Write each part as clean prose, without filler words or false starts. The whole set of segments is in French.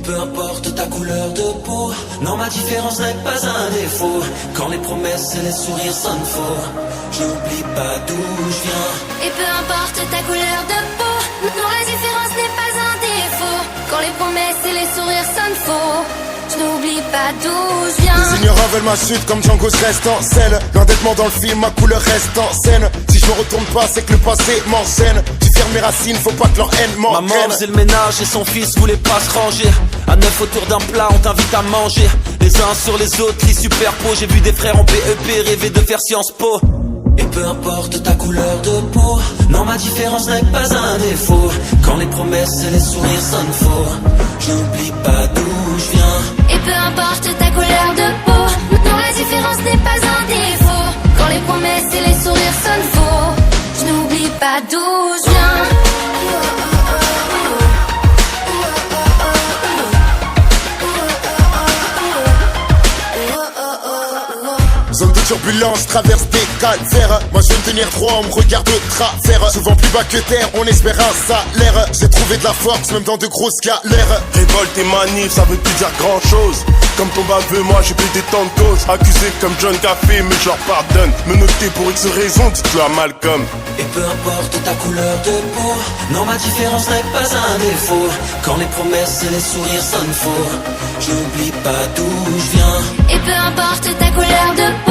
peu importe ta couleur de peau, non ma différence n'est pas un défaut. Quand les promesses et les sourires sonnent faux, je n'oublie pas d'où je viens. Et peu importe ta couleur de peau, non la différence n'est pas un défaut. Quand les promesses et les sourires sonnent faux, je n'oublie pas d'où je viens. Les ignorants veulent ma chute comme Django reste en scène. L'endettement dans le film, ma couleur reste en scène. Si je me retourne pas, c'est que le passé m'enchaîne. Tu fermes mes racines, faut pas que leur haine m'entraîne. Maman faisait le ménage et son fils voulait pas se ranger. À 9 autour d'un plat, on t'invite à manger. Les uns sur les autres, les superpos. J'ai vu des frères en BEP rêver de faire Sciences Po. Et peu importe ta couleur de peau, non ma différence n'est pas un défaut. Quand les promesses et les sourires sonnent faux, je n'oublie pas d'où je viens. Et peu importe ta couleur de peau, non la différence n'est pas un défaut. Quand les promesses et les sourires sonnent faux, je n'oublie pas d'où je viens. Zone de turbulence, traverse des calvaires. Moi je veux me tenir droit, on me regarde de travers. Souvent plus bas que terre, on espère un salaire. J'ai trouvé de la force, même dans de grosses galères. Révolte et manif, ça veut plus dire grand chose. Comme ton baveux, moi j'ai plaidé tant de causes. Accusé comme John Café, mais je leur pardonne. Me noter pour X raison, dites-le à Malcolm. Et peu importe ta couleur de peau, non ma différence n'est pas un défaut. Quand les promesses et les sourires sonnent faux, je n'oublie pas d'où je viens. Et peu importe ta couleur de peau,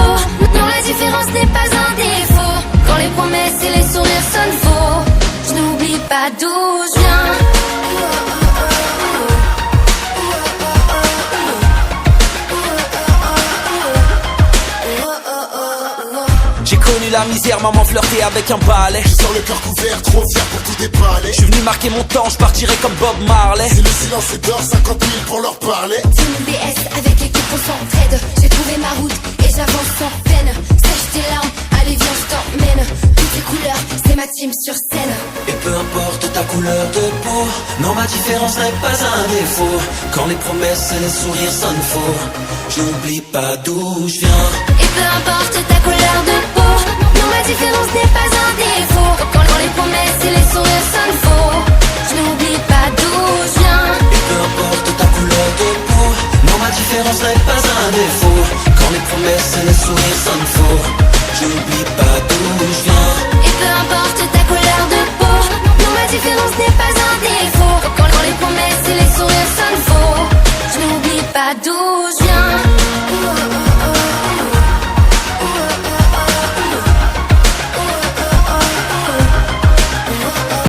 non la différence n'est pas un défaut. Quand les promesses et les sourires sonnent faux, je n'oublie pas d'où je viens. J'ai connu la misère, maman flirtait avec un balai. Je sors le cœur couvert, trop fier pour tout déballer. Je suis venu marquer mon temps, je partirai comme Bob Marley. Si le silence est d'or, 50 000 pour leur parler. Team BS, avec l'équipe on s'entraide. J'ai trouvé ma route et j'avance sans peine. Sèche tes larmes, allez viens je t'emmène. Toutes les couleurs, c'est ma team sur scène. Et peu importe ta couleur de peau, non ma différence n'est pas un défaut. Quand les promesses et les sourires sonnent faux, je n'oublie pas d'où je viens. Et peu importe ta couleur de peau, non ma différence n'est pas un défaut. Quand les promesses et les sourires sonnent faux, je n'oublie pas d'où je viens. Et peu importe ta couleur de peau, non ma différence n'est pas un défaut. Quand les promesses et les sourires sonnent faux, je n'oublie pas d'où je viens. Et peu importe ta couleur de peau, non ma différence n'est pas un défaut. Quand les promesses et les sourires sonnent faux, je n'oublie pas d'où je